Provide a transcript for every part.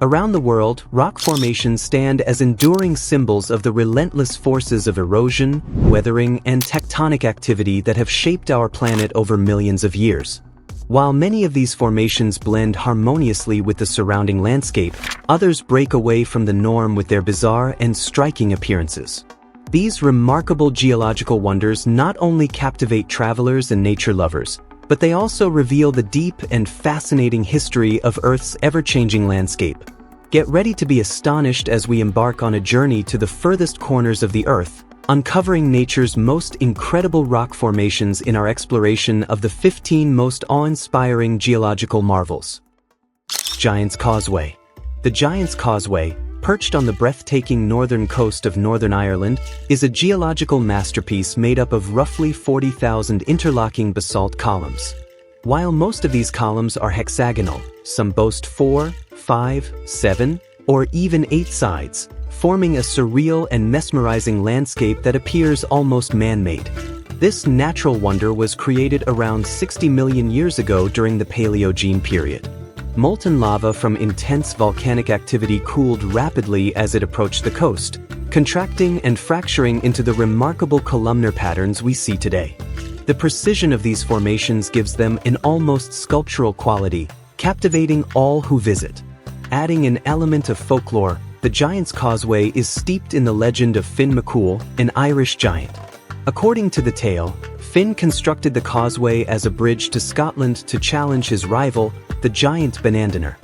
Around the world, rock formations stand as enduring symbols of the relentless forces of erosion, weathering, and tectonic activity that have shaped our planet over millions of years. While many of these formations blend harmoniously with the surrounding landscape, others break away from the norm with their bizarre and striking appearances. These remarkable geological wonders not only captivate travelers and nature lovers, but they also reveal the deep and fascinating history of Earth's ever-changing landscape. Get ready to be astonished as we embark on a journey to the furthest corners of the Earth, uncovering nature's most incredible rock formations in our exploration of the 15 most awe-inspiring geological marvels. Giant's Causeway. The Giant's Causeway, perched on the breathtaking northern coast of Northern Ireland, is a geological masterpiece made up of roughly 40,000 interlocking basalt columns. While most of these columns are hexagonal, some boast 4, 5, 7, or even 8 sides, forming a surreal and mesmerizing landscape that appears almost man-made. This natural wonder was created around 60 million years ago during the Paleogene period. Molten lava from intense volcanic activity cooled rapidly as it approached the coast, contracting and fracturing into the remarkable columnar patterns we see today. The precision of these formations gives them an almost sculptural quality, captivating all who visit. Adding an element of folklore, the Giant's Causeway is steeped in the legend of Finn McCool, an Irish giant. According to the tale, Finn constructed the causeway as a bridge to Scotland to challenge his rival, the giant Banandaner.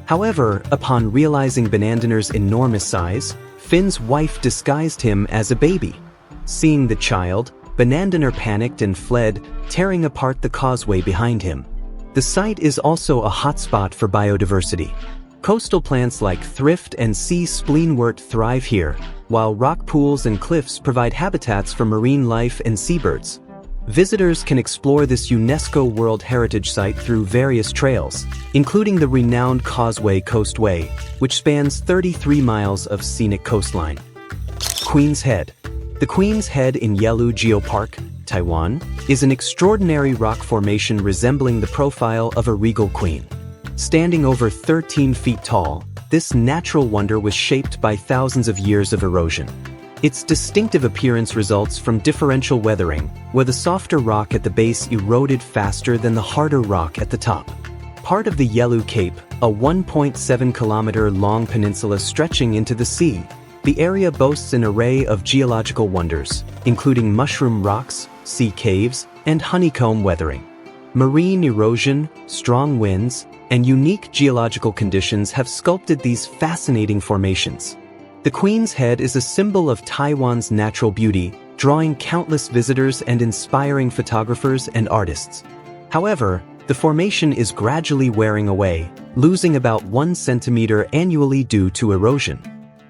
However, upon realizing Banandaner's enormous size, Finn's wife disguised him as a baby. Seeing the child, Banandaner panicked and fled, tearing apart the causeway behind him. The site is also a hotspot for biodiversity. Coastal plants like thrift and sea spleenwort thrive here, while rock pools and cliffs provide habitats for marine life and seabirds. Visitors can explore this UNESCO World Heritage Site through various trails, including the renowned Causeway Coastway, which spans 33 miles of scenic coastline. Queen's Head. The Queen's Head in Yelu Geopark, Taiwan, is an extraordinary rock formation resembling the profile of a regal queen. Standing over 13 feet tall, this natural wonder was shaped by thousands of years of erosion. Its distinctive appearance results from differential weathering, where the softer rock at the base eroded faster than the harder rock at the top. Part of the Yelu Cape, a 1.7-kilometer-long peninsula stretching into the sea, the area boasts an array of geological wonders, including mushroom rocks, sea caves, and honeycomb weathering. Marine erosion, strong winds, and unique geological conditions have sculpted these fascinating formations. The Queen's Head is a symbol of Taiwan's natural beauty, drawing countless visitors and inspiring photographers and artists. However, the formation is gradually wearing away, losing about 1 centimeter annually due to erosion.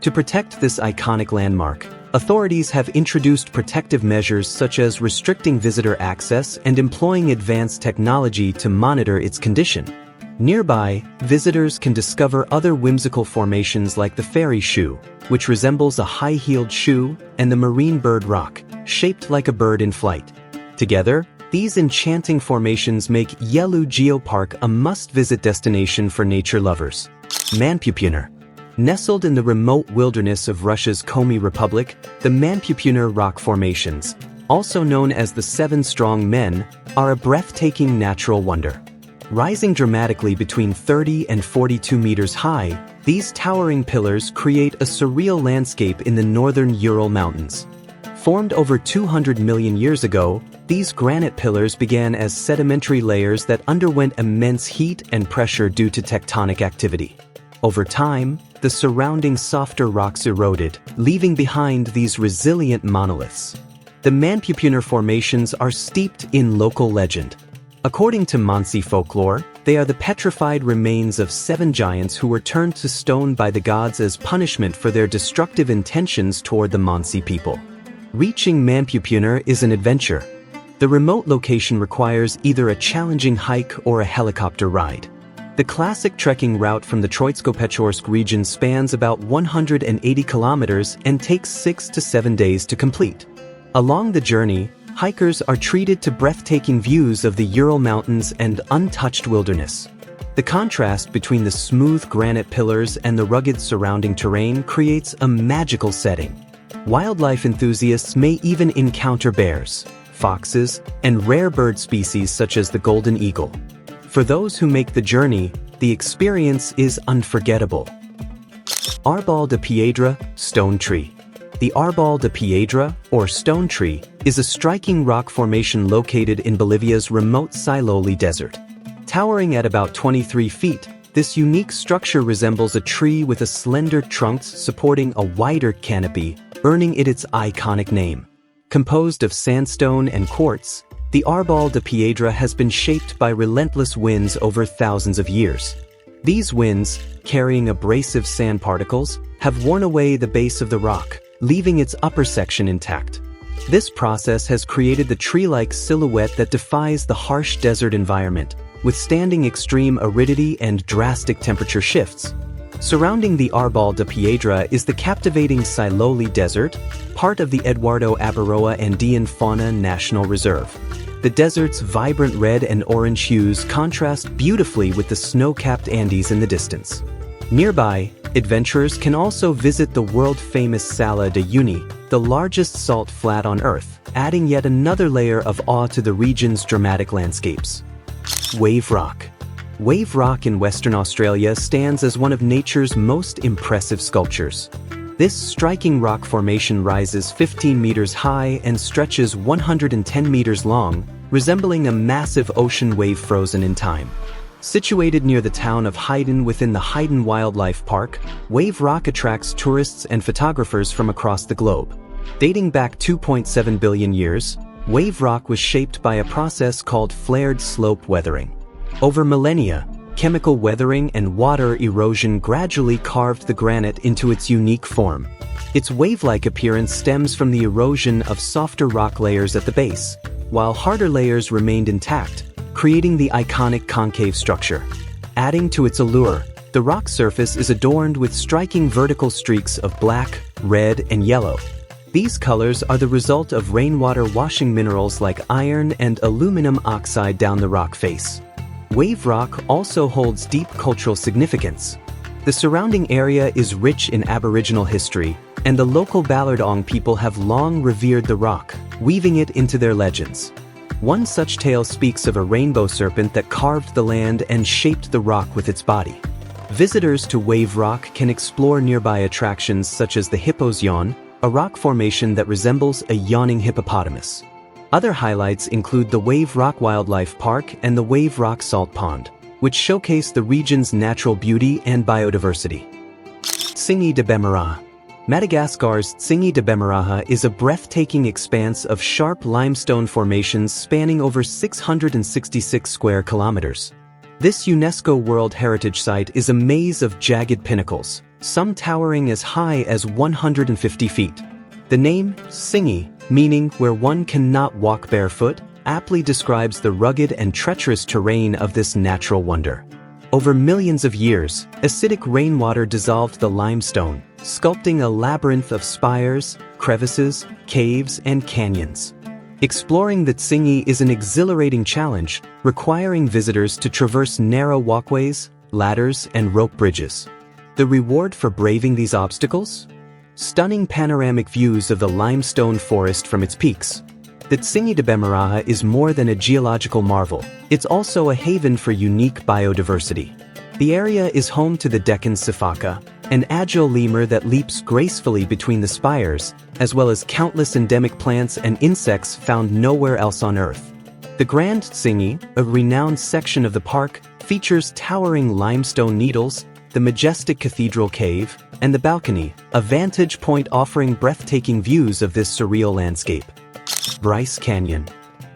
To protect this iconic landmark, authorities have introduced protective measures such as restricting visitor access and employing advanced technology to monitor its condition. Nearby, visitors can discover other whimsical formations like the fairy shoe, which resembles a high-heeled shoe, and the marine bird rock, shaped like a bird in flight. Together, these enchanting formations make Yelu Geopark a must-visit destination for nature lovers. Manpupuner. Nestled in the remote wilderness of Russia's Komi Republic, the Manpupuner rock formations, also known as the Seven Strong Men, are a breathtaking natural wonder. Rising dramatically between 30 and 42 meters high, these towering pillars create a surreal landscape in the northern Ural Mountains. Formed over 200 million years ago, these granite pillars began as sedimentary layers that underwent immense heat and pressure due to tectonic activity. Over time, the surrounding softer rocks eroded, leaving behind these resilient monoliths. The Manpupuner formations are steeped in local legend. According to Mansi folklore, they are the petrified remains of 7 giants who were turned to stone by the gods as punishment for their destructive intentions toward the Mansi people. Reaching Manpupuner is an adventure. The remote location requires either a challenging hike or a helicopter ride. The classic trekking route from the Troitsko-Pechorsk region spans about 180 kilometers and takes 6 to 7 days to complete. Along the journey, hikers are treated to breathtaking views of the Ural Mountains and untouched wilderness. The contrast between the smooth granite pillars and the rugged surrounding terrain creates a magical setting. Wildlife enthusiasts may even encounter bears, foxes, and rare bird species such as the golden eagle. For those who make the journey, the experience is unforgettable. Arbol de Piedra, Stone Tree. The Arbol de Piedra, or Stone Tree, is a striking rock formation located in Bolivia's remote Siloli Desert. Towering at about 23 feet, this unique structure resembles a tree with a slender trunk supporting a wider canopy, earning it its iconic name. Composed of sandstone and quartz, the Arbol de Piedra has been shaped by relentless winds over thousands of years. These winds, carrying abrasive sand particles, have worn away the base of the rock, leaving its upper section intact. This process has created the tree-like silhouette that defies the harsh desert environment, withstanding extreme aridity and drastic temperature shifts. Surrounding the Arbol de Piedra is the captivating Siloli Desert, part of the Eduardo Abaroa Andean Fauna National Reserve. The desert's vibrant red and orange hues contrast beautifully with the snow-capped Andes in the distance. Nearby, adventurers can also visit the world-famous Sala de Uyuni, the largest salt flat on Earth, adding yet another layer of awe to the region's dramatic landscapes. Wave Rock. Wave Rock in Western Australia stands as one of nature's most impressive sculptures. This striking rock formation rises 15 meters high and stretches 110 meters long, resembling a massive ocean wave frozen in time. Situated near the town of Hayden within the Hayden Wildlife Park, Wave Rock attracts tourists and photographers from across the globe. Dating back 2.7 billion years, Wave Rock was shaped by a process called flared slope weathering. Over millennia, chemical weathering and water erosion gradually carved the granite into its unique form. Its wave-like appearance stems from the erosion of softer rock layers at the base, while harder layers remained intact, creating the iconic concave structure. Adding to its allure, the rock surface is adorned with striking vertical streaks of black, red, and yellow. These colors are the result of rainwater washing minerals like iron and aluminum oxide down the rock face. Wave Rock also holds deep cultural significance. The surrounding area is rich in Aboriginal history, and the local Ballardong people have long revered the rock, weaving it into their legends. One such tale speaks of a rainbow serpent that carved the land and shaped the rock with its body. Visitors to Wave Rock can explore nearby attractions such as the Hippo's Yawn, a rock formation that resembles a yawning hippopotamus. Other highlights include the Wave Rock Wildlife Park and the Wave Rock Salt Pond, which showcase the region's natural beauty and biodiversity. Singi De Baha. Madagascar's Singi De Baha is a breathtaking expanse of sharp limestone formations spanning over 666 square kilometers. This UNESCO World Heritage Site is a maze of jagged pinnacles, some towering as high as 150 feet. The name, Singi, meaning where one cannot walk barefoot, aptly describes the rugged and treacherous terrain of this natural wonder. Over millions of years, acidic rainwater dissolved the limestone, sculpting a labyrinth of spires, crevices, caves, and canyons. Exploring the Singi is an exhilarating challenge, requiring visitors to traverse narrow walkways, ladders, and rope bridges. The reward for braving these obstacles? Stunning panoramic views of the limestone forest from its peaks. The Singi De Baha is more than a geological marvel, it's also a haven for unique biodiversity. The area is home to the Deccan sifaka, an agile lemur that leaps gracefully between the spires, as well as countless endemic plants and insects found nowhere else on Earth. The Grand Singi, a renowned section of the park, features towering limestone needles, the majestic cathedral cave, and the balcony, a vantage point offering breathtaking views of this surreal landscape. Bryce Canyon.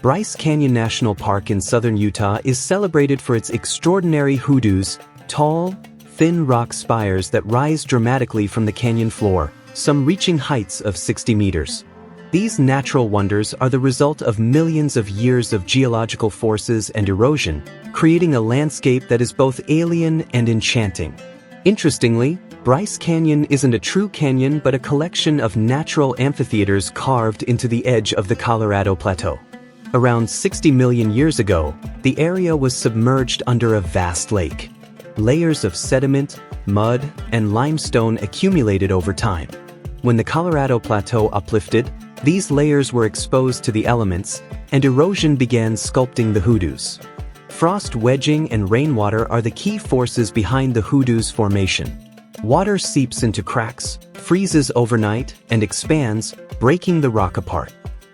Bryce Canyon National Park in southern Utah is celebrated for its extraordinary hoodoos, tall, thin rock spires that rise dramatically from the canyon floor, some reaching heights of 60 meters. These natural wonders are the result of millions of years of geological forces and erosion, creating a landscape that is both alien and enchanting. Interestingly, Bryce Canyon isn't a true canyon but a collection of natural amphitheaters carved into the edge of the Colorado Plateau. Around 60 million years ago, the area was submerged under a vast lake. Layers of sediment, mud, and limestone accumulated over time. When the Colorado Plateau uplifted, these layers were exposed to the elements, and erosion began sculpting the hoodoos. Frost wedging and rainwater are the key forces behind the hoodoo's formation. Water seeps into cracks, freezes overnight, and expands, breaking the rock apart.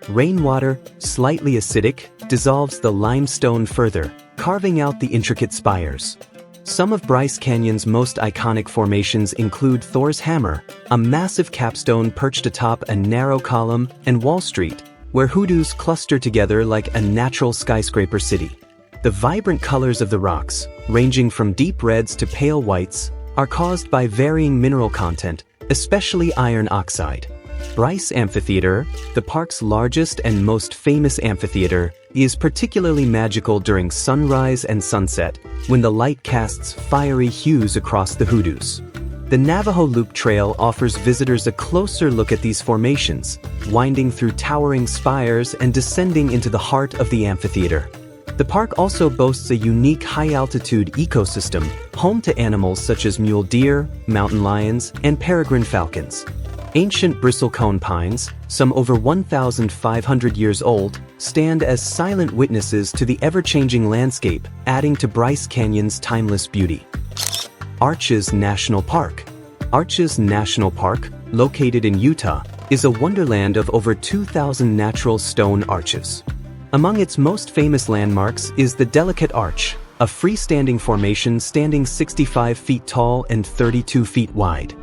Rainwater, slightly acidic, dissolves the limestone further, carving out the intricate spires. Some of Bryce Canyon's most iconic formations include Thor's Hammer, a massive capstone perched atop a narrow column, and Wall Street, where hoodoos cluster together like a natural skyscraper city. The vibrant colors of the rocks, ranging from deep reds to pale whites, are caused by varying mineral content, especially iron oxide. Bryce Amphitheater, the park's largest and most famous amphitheater, is particularly magical during sunrise and sunset, when the light casts fiery hues across the hoodoos. The Navajo Loop Trail offers visitors a closer look at these formations, winding through towering spires and descending into the heart of the amphitheater. The park also boasts a unique high-altitude ecosystem, home to animals such as mule deer, mountain lions, and peregrine falcons. Ancient bristlecone pines, some over 1,500 years old, stand as silent witnesses to the ever-changing landscape, adding to Bryce Canyon's timeless beauty. Arches National Park. Arches National Park, located in Utah, is a wonderland of over 2,000 natural stone arches. Among its most famous landmarks is the Delicate Arch, a freestanding formation standing 65 feet tall and 32 feet wide.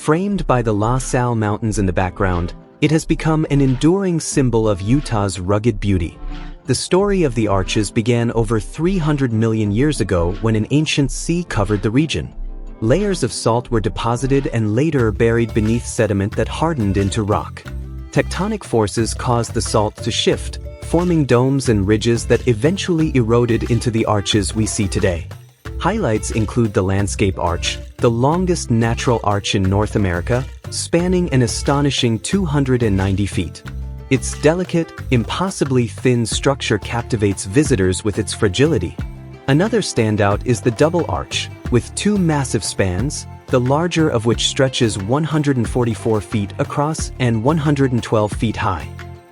Framed by the La Salle Mountains in the background, it has become an enduring symbol of Utah's rugged beauty. The story of the arches began over 300 million years ago when an ancient sea covered the region. Layers of salt were deposited and later buried beneath sediment that hardened into rock. Tectonic forces caused the salt to shift, forming domes and ridges that eventually eroded into the arches we see today. Highlights include the Landscape Arch, the longest natural arch in North America, spanning an astonishing 290 feet. Its delicate, impossibly thin structure captivates visitors with its fragility. Another standout is the Double Arch, with two massive spans, the larger of which stretches 144 feet across and 112 feet high.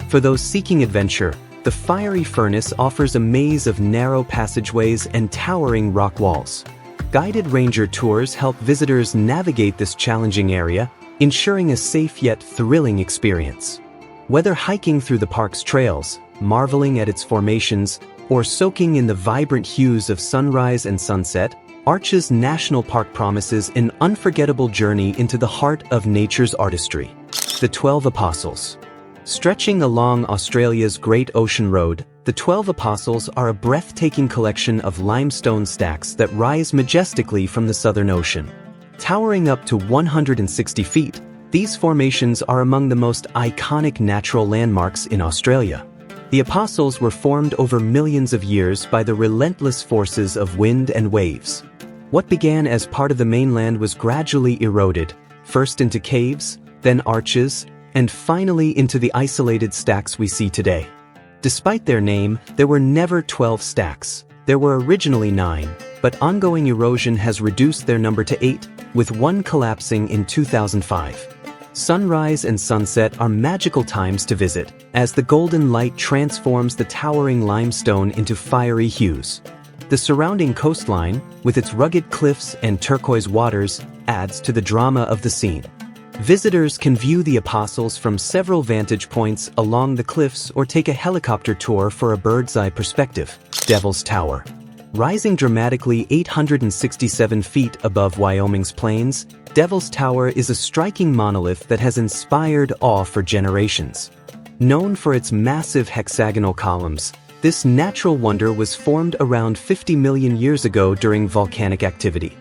For those seeking adventure, the fiery furnace offers a maze of narrow passageways and towering rock walls. Guided ranger tours help visitors navigate this challenging area, ensuring a safe yet thrilling experience. Whether hiking through the park's trails, marveling at its formations, or soaking in the vibrant hues of sunrise and sunset, Arches National Park promises an unforgettable journey into the heart of nature's artistry. The 12 Apostles. Stretching along Australia's Great Ocean Road, the 12 Apostles are a breathtaking collection of limestone stacks that rise majestically from the Southern Ocean. Towering up to 160 feet, these formations are among the most iconic natural landmarks in Australia. The Apostles were formed over millions of years by the relentless forces of wind and waves. What began as part of the mainland was gradually eroded, first into caves, then arches, and finally into the isolated stacks we see today. Despite their name, there were never 12 stacks. There were originally 9, but ongoing erosion has reduced their number to 8, with one collapsing in 2005. Sunrise and sunset are magical times to visit, as the golden light transforms the towering limestone into fiery hues. The surrounding coastline, with its rugged cliffs and turquoise waters, adds to the drama of the scene. Visitors can view the Apostles from several vantage points along the cliffs or take a helicopter tour for a bird's-eye perspective. Devil's Tower. Rising dramatically 867 feet above Wyoming's plains, Devil's Tower is a striking monolith that has inspired awe for generations. Known for its massive hexagonal columns, this natural wonder was formed around 50 million years ago during volcanic activity.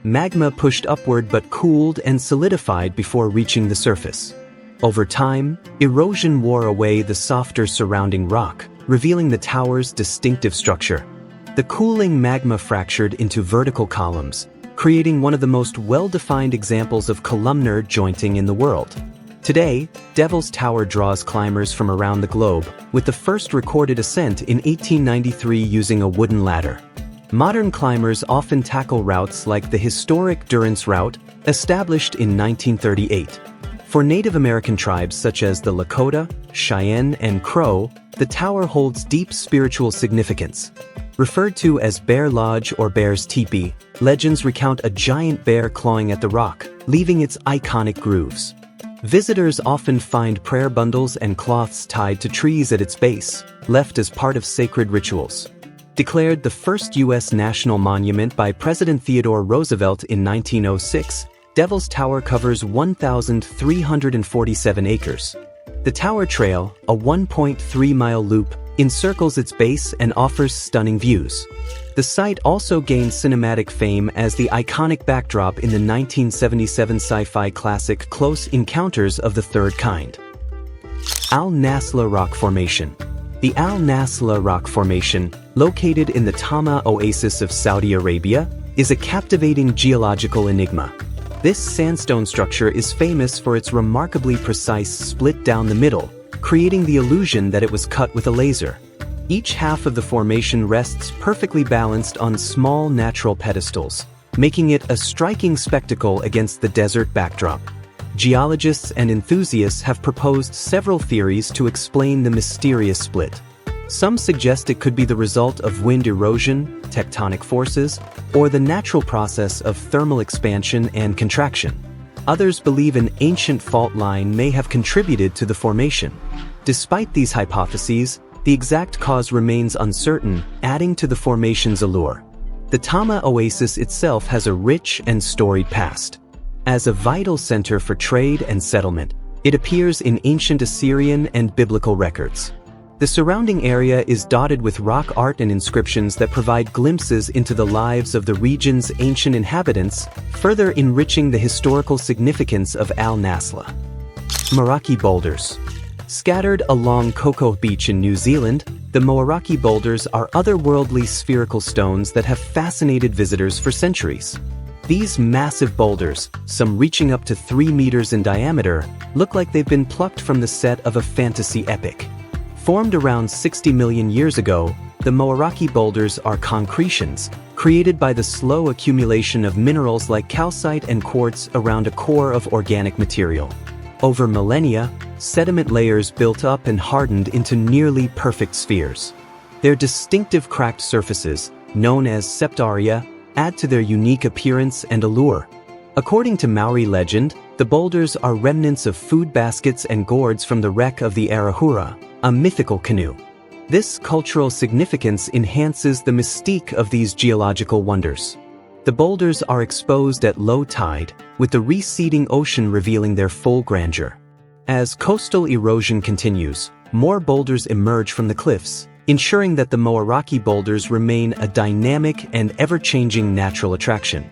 Magma pushed upward but cooled and solidified before reaching the surface. Over time, erosion wore away the softer surrounding rock, revealing the tower's distinctive structure. The cooling magma fractured into vertical columns, creating one of the most well-defined examples of columnar jointing in the world. Today, Devil's Tower draws climbers from around the globe, with the first recorded ascent in 1893 using a wooden ladder. Modern climbers often tackle routes like the historic Durance Route, established in 1938. For Native American tribes such as the Lakota, Cheyenne, and Crow, the tower holds deep spiritual significance. Referred to as Bear Lodge or Bear's Teepee, legends recount a giant bear clawing at the rock, leaving its iconic grooves. Visitors often find prayer bundles and cloths tied to trees at its base, left as part of sacred rituals. Declared the first U.S. national monument by President Theodore Roosevelt in 1906, Devil's Tower covers 1,347 acres. The Tower Trail, a 1.3-mile loop, encircles its base and offers stunning views. The site also gained cinematic fame as the iconic backdrop in the 1977 sci-fi classic Close Encounters of the Third Kind. Al Nasla Rock Formation. The Al Nasla Rock Formation, located in the Tama Oasis of Saudi Arabia, is a captivating geological enigma. This sandstone structure is famous for its remarkably precise split down the middle, creating the illusion that it was cut with a laser. Each half of the formation rests perfectly balanced on small natural pedestals, making it a striking spectacle against the desert backdrop. Geologists and enthusiasts have proposed several theories to explain the mysterious split. Some suggest it could be the result of wind erosion, tectonic forces, or the natural process of thermal expansion and contraction. Others believe an ancient fault line may have contributed to the formation. Despite these hypotheses, the exact cause remains uncertain, adding to the formation's allure. The Tama Oasis itself has a rich and storied past. As a vital center for trade and settlement, it appears in ancient Assyrian and biblical records. The surrounding area is dotted with rock art and inscriptions that provide glimpses into the lives of the region's ancient inhabitants, further enriching the historical significance of Al Nasla. Moroi Boulders. Scattered along Cocoa Beach in New Zealand, the Moroi Boulders are otherworldly spherical stones that have fascinated visitors for centuries. These massive boulders, some reaching up to 3 meters in diameter, look like they've been plucked from the set of a fantasy epic. Formed around 60 million years ago, the Moroi Boulders are concretions, created by the slow accumulation of minerals like calcite and quartz around a core of organic material. Over millennia, sediment layers built up and hardened into nearly perfect spheres. Their distinctive cracked surfaces, known as septaria, add to their unique appearance and allure. According to Maori legend, the boulders are remnants of food baskets and gourds from the wreck of the Arahura, a mythical canoe. This cultural significance enhances the mystique of these geological wonders. The boulders are exposed at low tide, with the receding ocean revealing their full grandeur. As coastal erosion continues, more boulders emerge from the cliffs, ensuring that the Moroi Boulders remain a dynamic and ever-changing natural attraction.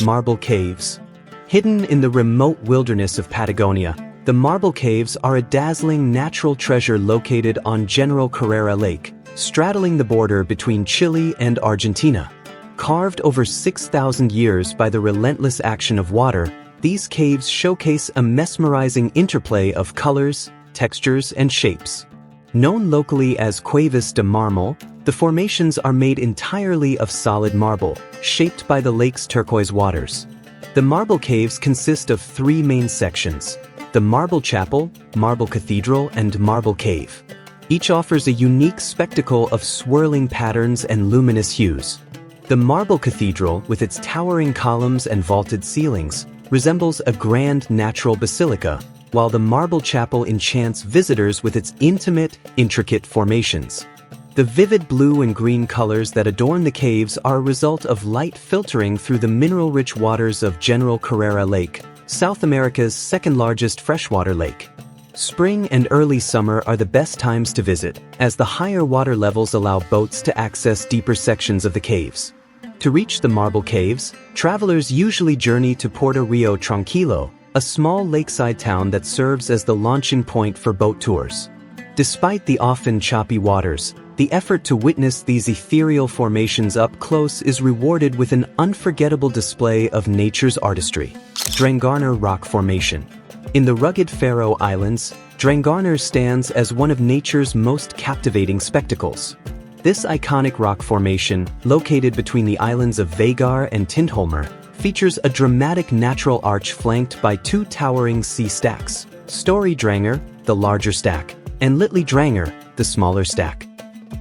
Marble Caves. Hidden in the remote wilderness of Patagonia, the Marble Caves are a dazzling natural treasure located on General Carrera Lake, straddling the border between Chile and Argentina. Carved over 6,000 years by the relentless action of water, these caves showcase a mesmerizing interplay of colors, textures, and shapes. Known locally as Cuevas de Marmol, the formations are made entirely of solid marble, shaped by the lake's turquoise waters. The marble caves consist of 3 main sections: the Marble Chapel, Marble Cathedral, and Marble Cave. Each offers a unique spectacle of swirling patterns and luminous hues. The Marble Cathedral, with its towering columns and vaulted ceilings, resembles a grand natural basilica, while the Marble Chapel enchants visitors with its intimate, intricate formations. The vivid blue and green colors that adorn the caves are a result of light filtering through the mineral-rich waters of General Carrera Lake, South America's second-largest freshwater lake. Spring and early summer are the best times to visit, as the higher water levels allow boats to access deeper sections of the caves. To reach the Marble Caves, travelers usually journey to Puerto Rio Tranquilo, a small lakeside town that serves as the launching point for boat tours. Despite the often choppy waters, the effort to witness these ethereal formations up close is rewarded with an unforgettable display of nature's artistry. Drang Rock Formation. In the rugged Faroe Islands, Drang stands as one of nature's most captivating spectacles. This iconic rock formation, located between the islands of Vagar and Tindholmer, features a dramatic natural arch flanked by two towering sea stacks, Stori Dranger, the larger stack, and Litli Dranger, the smaller stack.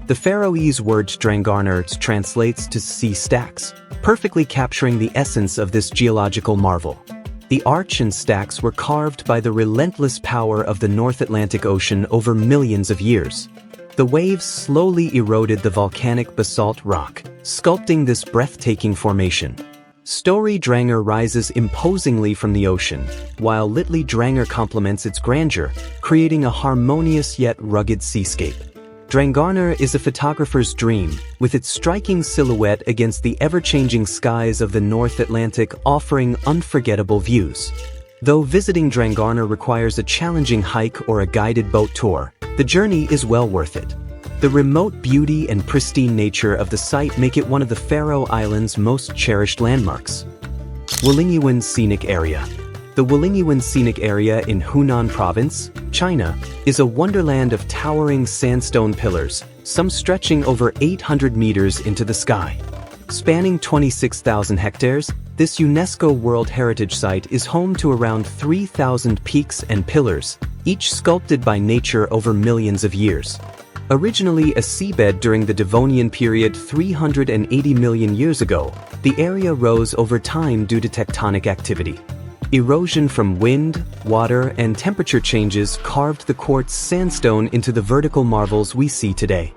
The Faroese word Drangarnir translates to sea stacks, perfectly capturing the essence of this geological marvel. The arch and stacks were carved by the relentless power of the North Atlantic Ocean over millions of years. The waves slowly eroded the volcanic basalt rock, sculpting this breathtaking formation. Stori Dranger rises imposingly from the ocean, while Litli Dranger complements its grandeur, creating a harmonious yet rugged seascape. Drangarnir is a photographer's dream, with its striking silhouette against the ever-changing skies of the North Atlantic offering unforgettable views. Though visiting Drangarnir requires a challenging hike or a guided boat tour, the journey is well worth it. The remote beauty and pristine nature of the site make it one of the Faroe Islands' most cherished landmarks. Wuan Scenic Area. The Wuan Scenic Area in Hunan Province, China, is a wonderland of towering sandstone pillars, some stretching over 800 meters into the sky. Spanning 26,000 hectares, this UNESCO World Heritage Site is home to around 3,000 peaks and pillars, each sculpted by nature over millions of years. Originally a seabed during the Devonian period 380 million years ago, the area rose over time due to tectonic activity. Erosion from wind, water, and temperature changes carved the quartz sandstone into the vertical marvels we see today.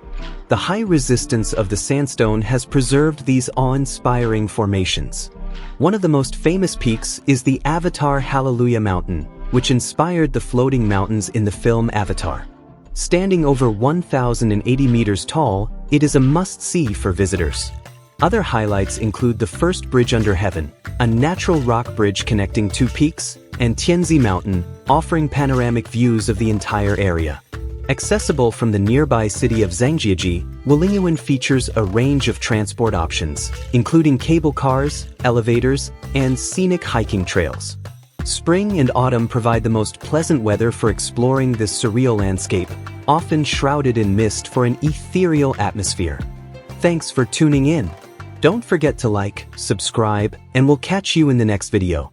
The high resistance of the sandstone has preserved these awe-inspiring formations. One of the most famous peaks is the Avatar Hallelujah Mountain, which inspired the floating mountains in the film Avatar. Standing over 1,080 meters tall, it is a must-see for visitors. Other highlights include the first bridge under heaven, a natural rock bridge connecting two peaks, and Tianzi Mountain, offering panoramic views of the entire area. Accessible from the nearby city of Zhangjiajie, Wuan features a range of transport options, including cable cars, elevators, and scenic hiking trails. Spring and autumn provide the most pleasant weather for exploring this surreal landscape, often shrouded in mist for an ethereal atmosphere. Thanks for tuning in. Don't forget to like, subscribe, and we'll catch you in the next video.